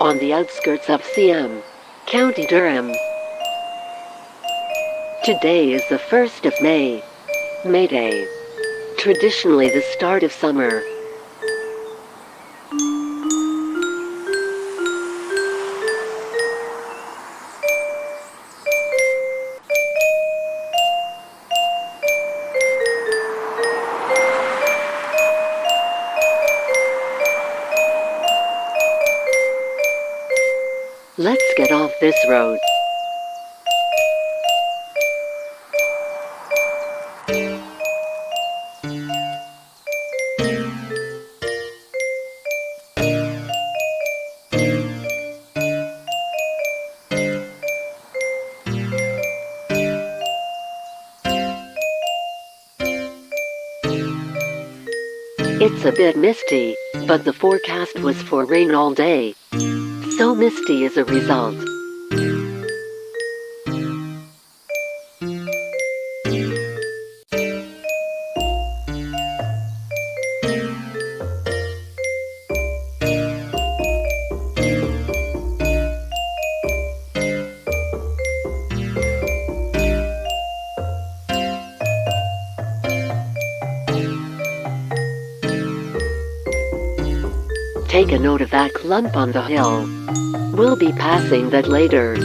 on the outskirts of Seaham, County Durham. Today is the 1st of May, May Day, traditionally the start of summer. Let's get off this road. It's a bit misty, but the forecast was for rain all day. So misty as a result. Take a note of that clump on the hill. We'll be passing that later.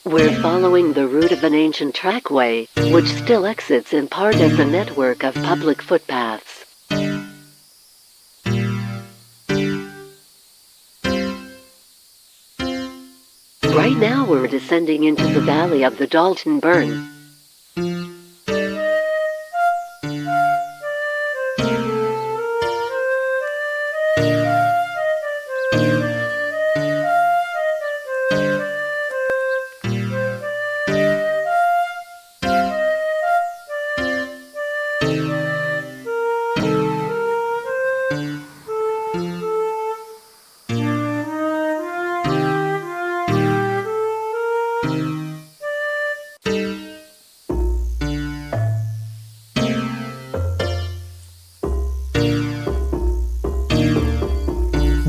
We're following the route of an ancient trackway, which still exits in part as a network of public footpaths. Right now we're descending into the valley of the Dalton-le-Dale.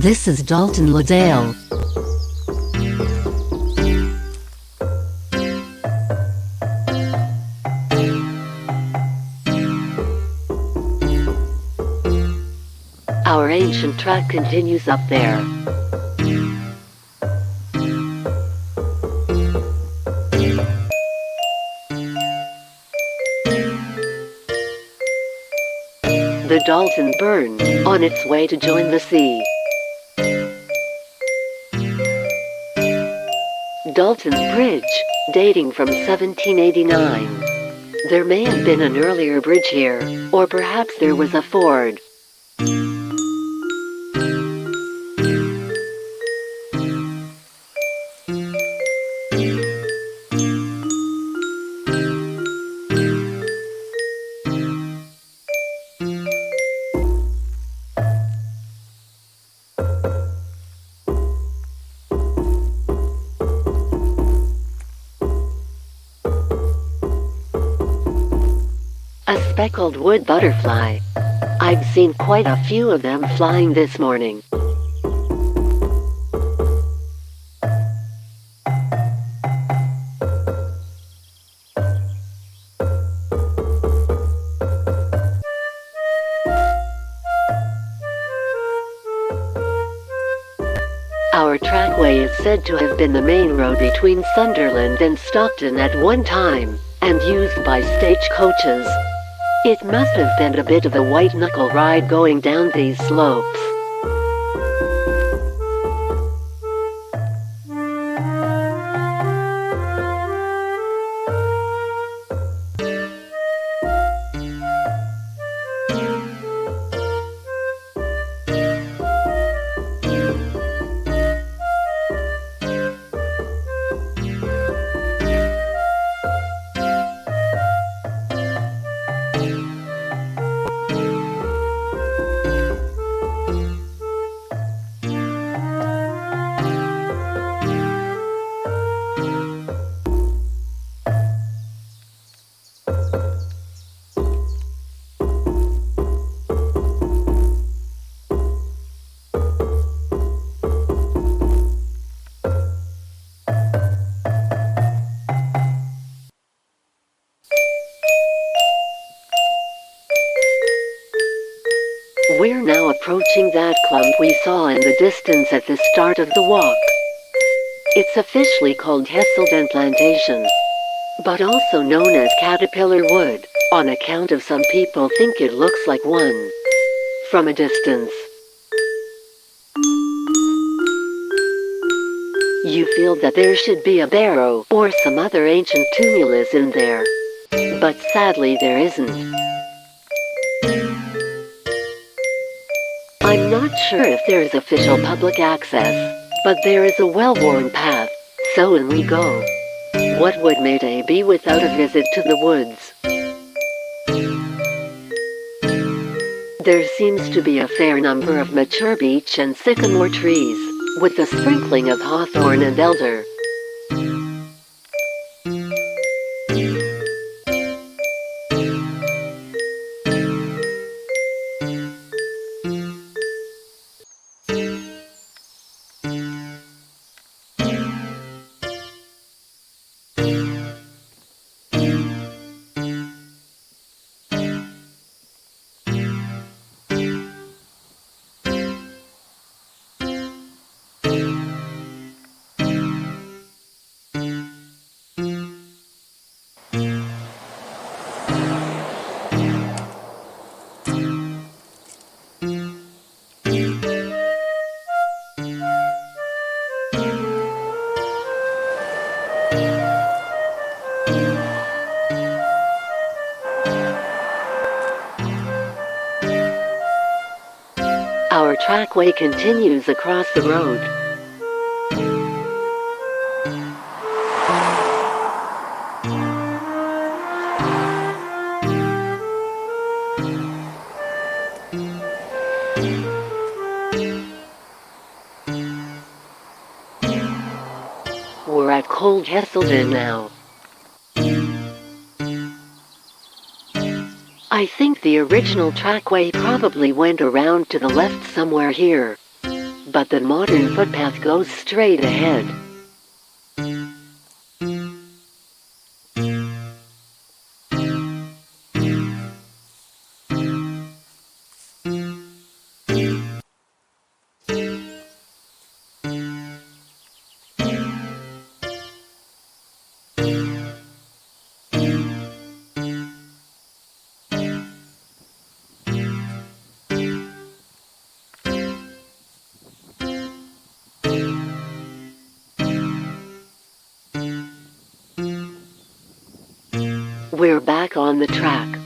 This is Dalton-le-Dale. Our ancient track continues up there. The Dalton-le-Dale, on its way to join the sea. Dalton Bridge, dating from 1789. There may have been an earlier bridge here, or perhaps there was a ford. A speckled wood butterfly. I've seen quite a few of them flying this morning. Our trackway is said to have been the main road between Sunderland and Stockton at one time, and used by stagecoaches. It must have been a bit of a white-knuckle ride going down these slopes. approaching that clump we saw in the distance at the start of the walk. It's officially called Hesledon Plantation, but also known as Caterpillar Wood, on account of some people think it looks like one from a distance. You feel that there should be a barrow or some other ancient tumulus in there, but sadly there isn't. I'm not sure if there's official public access, but there is a well-worn path, so in we go. What would May Day be without a visit to the woods? There seems to be a fair number of mature beech and sycamore trees, with a sprinkling of hawthorn and elder. Our trackway continues across the road. We're at Cold Hesledon now. I think the original trackway probably went around to the left somewhere here, but the modern footpath goes straight ahead. We're back on the track.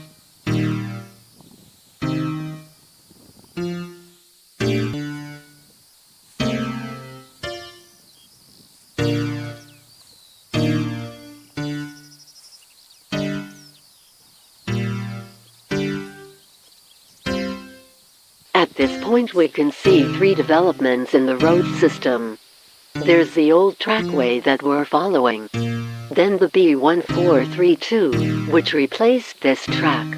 At this point we can see three developments in the road system. There's the old trackway that we're following. Then the B1432, which replaced this track.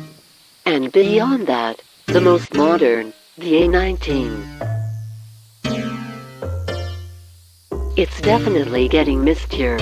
And beyond that, the most modern, the A19. It's definitely getting mistier.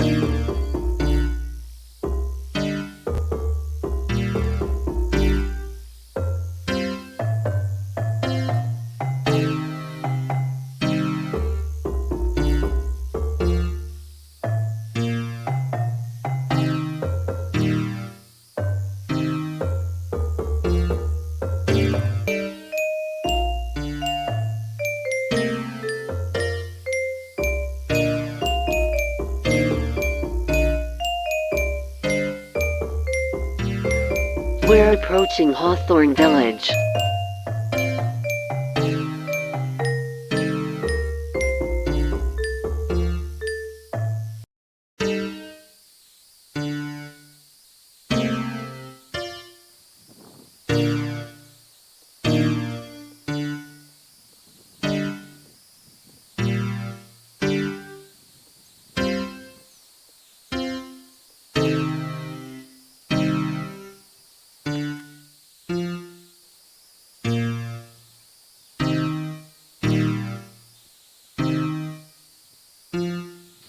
We're approaching Hawthorn Village.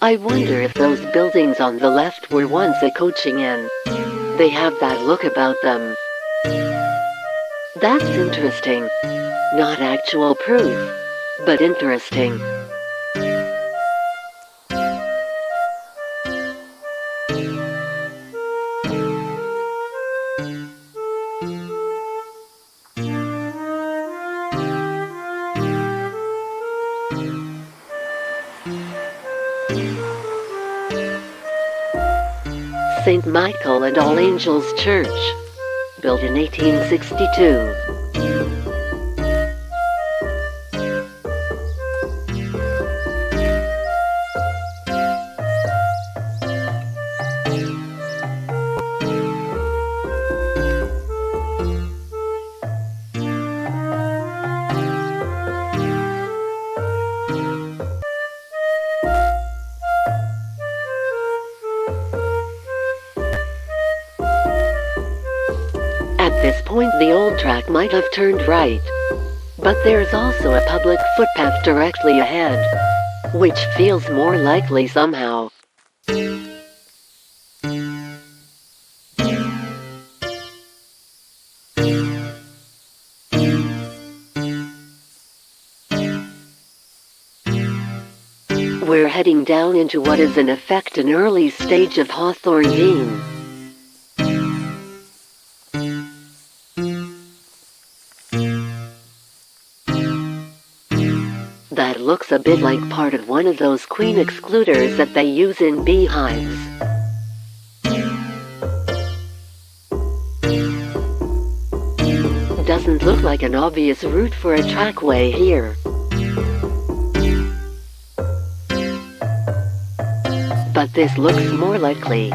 I wonder if those buildings on the left were once a coaching inn. They have that look about them. That's interesting. Not actual proof, but interesting. St. Michael and All Angels Church, built in 1862. At this point the old track might have turned right, but there's also a public footpath directly ahead, which feels more likely somehow. We're heading down into what is in effect an early stage of Hawthorn Dean. That looks a bit like part of one of those queen excluders that they use in beehives. Doesn't look like an obvious route for a trackway here. But this looks more likely.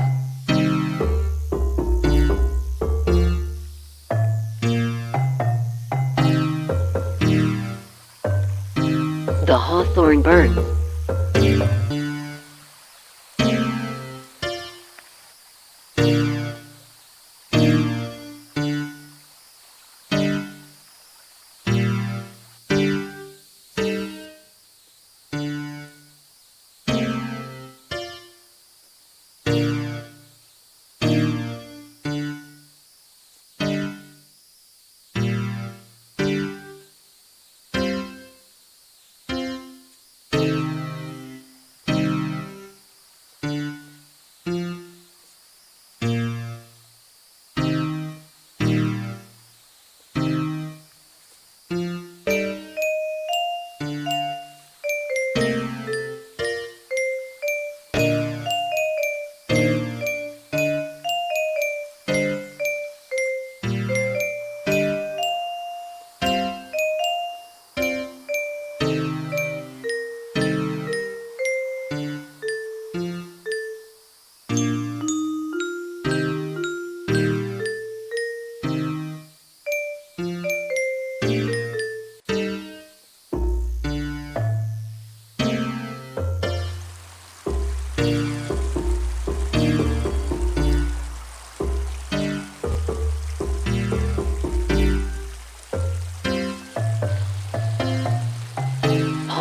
The Hawthorn Burn.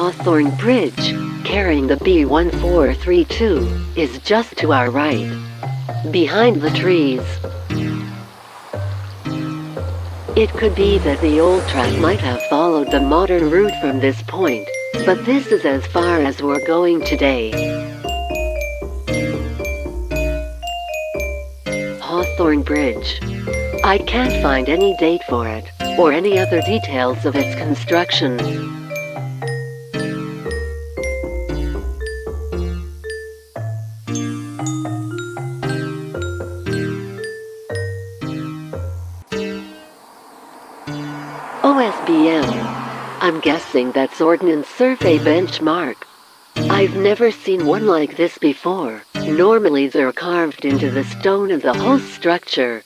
Hawthorn Bridge, carrying the B1432, is just to our right, behind the trees. It could be that the old track might have followed the modern route from this point, but this is as far as we're going today. Hawthorn Bridge. I can't find any date for it, or any other details of its construction. OSBM. I'm guessing that's Ordnance Survey benchmark. I've never seen one like this before. Normally they're carved into the stone of the host structure.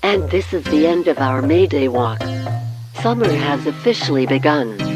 And this is the end of our May Day walk. Summer has officially begun.